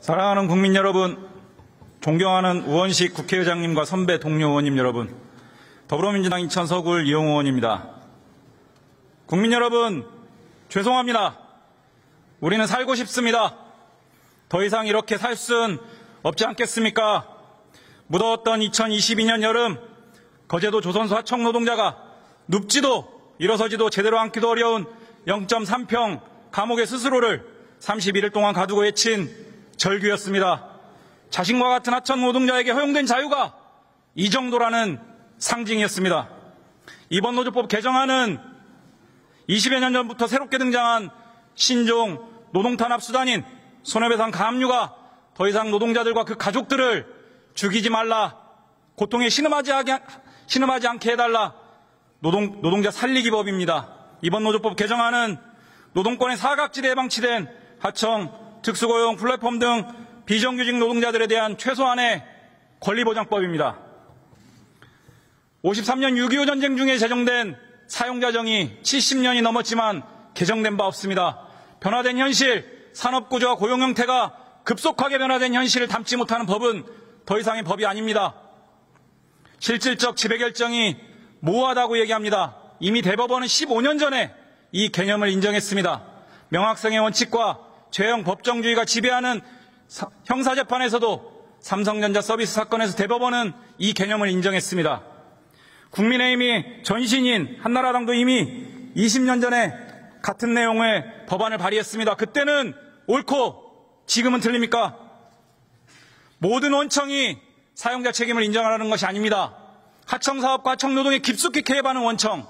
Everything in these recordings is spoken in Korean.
사랑하는 국민 여러분, 존경하는 우원식 국회의장님과 선배 동료 의원님 여러분, 더불어민주당 인천 서구을 이용호 의원입니다. 국민 여러분, 죄송합니다. 우리는 살고 싶습니다. 더 이상 이렇게 살 수는 없지 않겠습니까? 무더웠던 2022년 여름, 거제도 조선소 하청 노동자가 눕지도 일어서지도 제대로 앉기도 어려운 0.3평 감옥의 스스로를 31일 동안 가두고 해친 절규였습니다. 자신과 같은 하청 노동자에게 허용된 자유가 이 정도라는 상징이었습니다. 이번 노조법 개정안은 20여 년 전부터 새롭게 등장한 신종 노동탄압 수단인 손해배상 가압류가 더 이상 노동자들과 그 가족들을 죽이지 말라, 고통에 신음하지 않게 해달라, 노동자 살리기법입니다. 이번 노조법 개정안은 노동권의 사각지대에 방치된 하청, 특수고용, 플랫폼 등 비정규직 노동자들에 대한 최소한의 권리보장법입니다. 53년 6.25 전쟁 중에 제정된 사용자정이 70년이 넘었지만 개정된 바 없습니다. 변화된 현실, 산업구조와 고용 형태가 급속하게 변화된 현실을 담지 못하는 법은 더 이상의 법이 아닙니다. 실질적 지배결정이 모호하다고 얘기합니다. 이미 대법원은 15년 전에 이 개념을 인정했습니다. 명확성의 원칙과 죄형 법정주의가 지배하는 형사재판에서도 삼성전자 서비스 사건에서 대법원은 이 개념을 인정했습니다. 국민의힘이 전신인 한나라당도 이미 20년 전에 같은 내용의 법안을 발의했습니다. 그때는 옳고 지금은 틀립니까? 모든 원청이 사용자 책임을 인정하라는 것이 아닙니다. 하청사업과 하청노동에 깊숙이 개입하는 원청,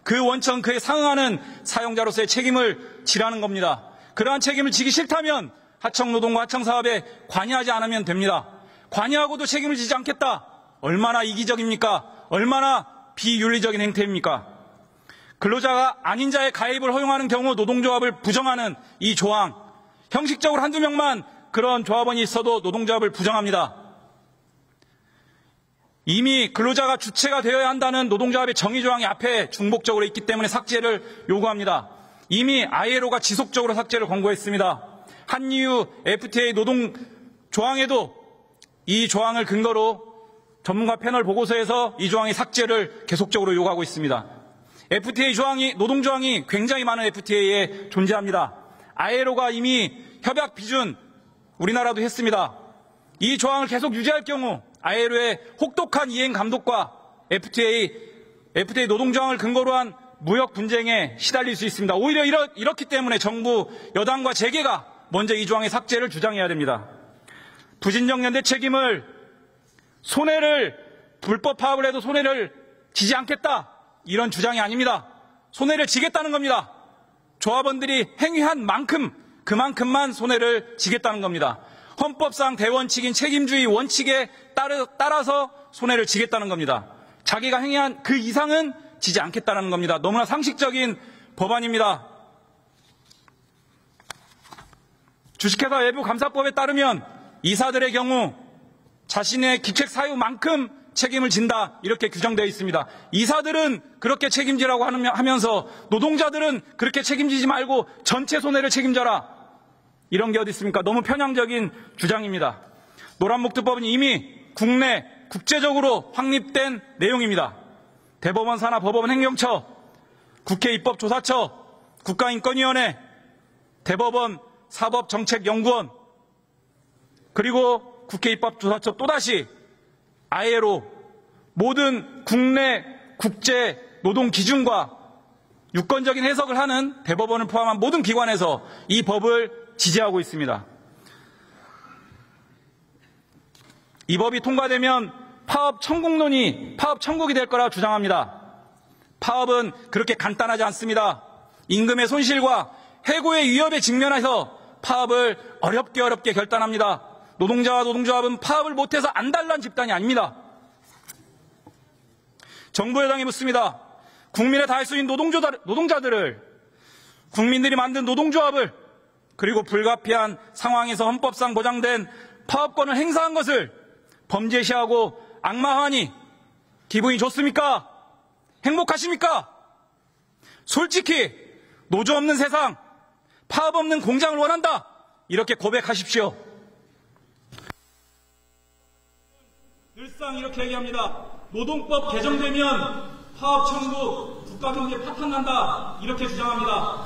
그 원청 그에 상응하는 사용자로서의 책임을 지라는 겁니다. 그러한 책임을 지기 싫다면 하청노동과 하청사업에 관여하지 않으면 됩니다. 관여하고도 책임을 지지 않겠다. 얼마나 이기적입니까? 얼마나 비윤리적인 행태입니까? 근로자가 아닌 자의 가입을 허용하는 경우 노동조합을 부정하는 이 조항, 형식적으로 한두 명만 그런 조합원이 있어도 노동조합을 부정합니다. 이미 근로자가 주체가 되어야 한다는 노동조합의 정의조항이 앞에 중복적으로 있기 때문에 삭제를 요구합니다. 이미 ILO가 지속적으로 삭제를 권고했습니다. 한EU FTA 노동 조항에도 이 조항을 근거로 전문가 패널 보고서에서 이 조항의 삭제를 계속적으로 요구하고 있습니다. FTA 조항이, 노동 조항이 굉장히 많은 FTA에 존재합니다. ILO가 이미 협약 비준 우리나라도 했습니다. 이 조항을 계속 유지할 경우 ILO의 혹독한 이행 감독과 FTA 노동 조항을 근거로 한 무역 분쟁에 시달릴 수 있습니다. 오히려 이렇기 때문에 정부, 여당과 재계가 먼저 이 조항의 삭제를 주장해야 됩니다. 부진정연대 책임을 불법 파업을 해도 손해를 지지 않겠다, 이런 주장이 아닙니다. 손해를 지겠다는 겁니다. 조합원들이 행위한 만큼, 그만큼만 손해를 지겠다는 겁니다. 헌법상 대원칙인 책임주의 원칙에 따라서 손해를 지겠다는 겁니다. 자기가 행위한 그 이상은 지지 않겠다는 겁니다. 너무나 상식적인 법안입니다. 주식회사 외부 감사법에 따르면 이사들의 경우 자신의 기책 사유만큼 책임을 진다, 이렇게 규정되어 있습니다. 이사들은 그렇게 책임지라고 하면서 노동자들은 그렇게 책임지지 말고 전체 손해를 책임져라, 이런 게 어디 있습니까? 너무 편향적인 주장입니다. 노란목두법은 이미 국내, 국제적으로 확립된 내용입니다. 대법원 산하 법원 행정처, 국회 입법조사처, 국가인권위원회, 대법원 사법정책연구원, 그리고 국회 입법조사처, 또다시 ILO, 모든 국내, 국제 노동 기준과 유권적인 해석을 하는 대법원을 포함한 모든 기관에서 이 법을 지지하고 있습니다. 이 법이 통과되면 파업 천국이 될 거라고 주장합니다. 파업은 그렇게 간단하지 않습니다. 임금의 손실과 해고의 위협에 직면해서 파업을 어렵게 결단합니다. 노동자와 노동조합은 파업을 못해서 안달난 집단이 아닙니다. 정부 여당이 묻습니다. 국민의 다수인 노동자들을, 국민들이 만든 노동조합을, 그리고 불가피한 상황에서 헌법상 보장된 파업권을 행사한 것을 범죄시하고 악마화하니 기분이 좋습니까? 행복하십니까? 솔직히 노조 없는 세상, 파업 없는 공장을 원한다, 이렇게 고백하십시오. 사실상 이렇게 얘기합니다. 노동법 개정되면 파업 청구, 국가경제 파탄난다 이렇게 주장합니다.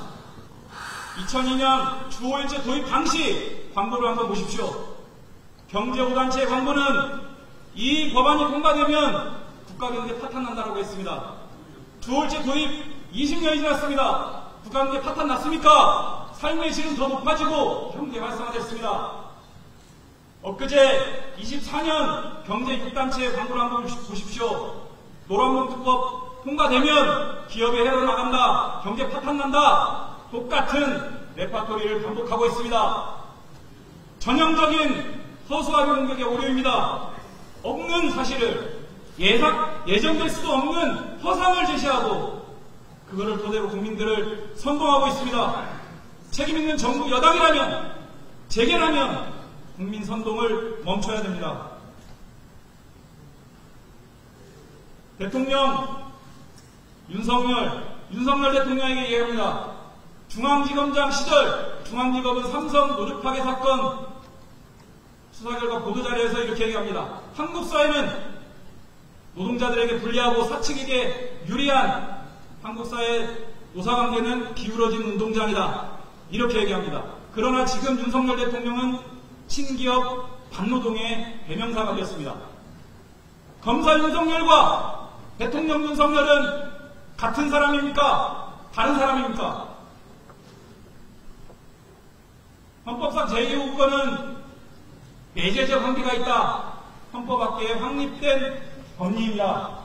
2002년 주 5일제 도입 당시 광고를 한번 보십시오. 경제5단체 광고는 이 법안이 통과되면 국가경제 파탄난다라고 했습니다. 주 5일제 도입 20년이 지났습니다. 국가경제 파탄 났습니까? 삶의 질은 더 높아지고 경제 활성화됐습니다. 엊그제 24년 경제6단체 광고를 한번 보십시오. 노란봉투법 통과되면 기업의 해로 나간다, 경제 파탄난다, 똑같은 레파토리를 반복하고 있습니다. 전형적인 허수아비 공격의 오류입니다. 없는 사실을 예정될 수도 없는 허상을 제시하고 그거를 토대로 국민들을 선동하고 있습니다. 책임있는 정부 여당이라면, 재계라면 국민 선동을 멈춰야 됩니다. 대통령 윤석열 대통령에게 얘기합니다. 중앙지검장 시절 중앙지검은 삼성 노조 파괴 사건 수사 결과 보도자료에서 이렇게 얘기합니다. 한국 사회는 노동자들에게 불리하고 사측에게 유리한 한국 사회 노사관계는 기울어진 운동장이다. 이렇게 얘기합니다. 그러나 지금 윤석열 대통령은 친기업 반노동의 대명사가 되었습니다. 검사 윤석열과 대통령 윤석열은 같은 사람입니까? 다른 사람입니까? 헌법상 제2호권은 배제적 한계가 있다. 헌법학계에 확립된 법리입니다.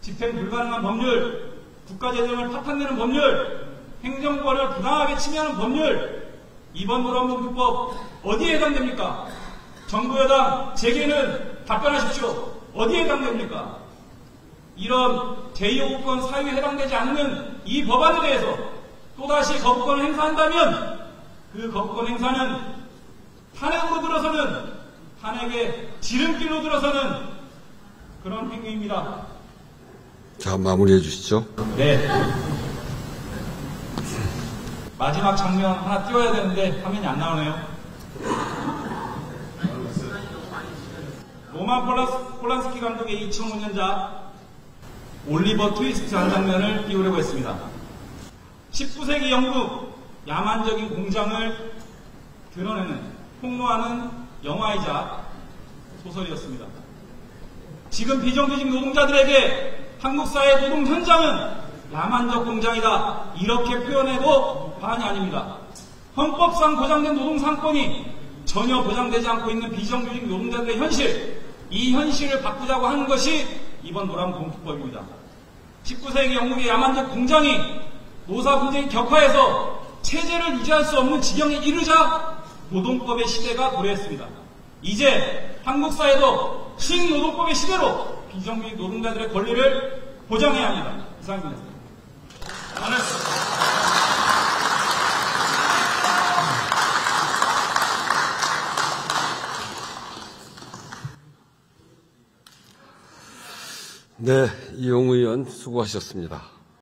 집행 불가능한 법률, 국가재정을 파탄내는 법률, 행정권을 부당하게 침해하는 법률, 이번 노란봉투법 어디에 해당됩니까? 정부 여당 재계는 답변하십시오. 어디에 해당됩니까? 이런 제2호권 사유에 해당되지 않는 이 법안에 대해서 또다시 거부권을 행사한다면 그 거부권 행사는 탄핵으로 들어서는, 탄핵의 지름길로 들어서는 그런 행위입니다. 자, 마무리해 주시죠. 네. 마지막 장면 하나 띄워야 되는데 화면이 안 나오네요. 로만 폴란스키 감독의 2005년작 올리버 트위스트 한 장면을 띄우려고 했습니다. 19세기 영국 야만적인 공장을 드러내는, 폭로하는 영화이자 소설이었습니다. 지금 비정규직 노동자들에게 한국 사회 노동 현장은 야만적 공장이다, 이렇게 표현해도 과언이 아닙니다. 헌법상 보장된 노동 상권이 전혀 보장되지 않고 있는 비정규직 노동자들의 현실, 이 현실을 바꾸자고 하는 것이 이번 노란봉투법입니다. 19세기 영국의 야만적 공장이 노사 분쟁이 격화해서 체제를 유지할 수 없는 지경에 이르자 노동법의 시대가 도래했습니다. 이제 한국 사회도 신노동법의 시대로 비정규직 노동자들의 권리를 보장해야 합니다. 이상입니다. 네, 이용우 의원 수고하셨습니다.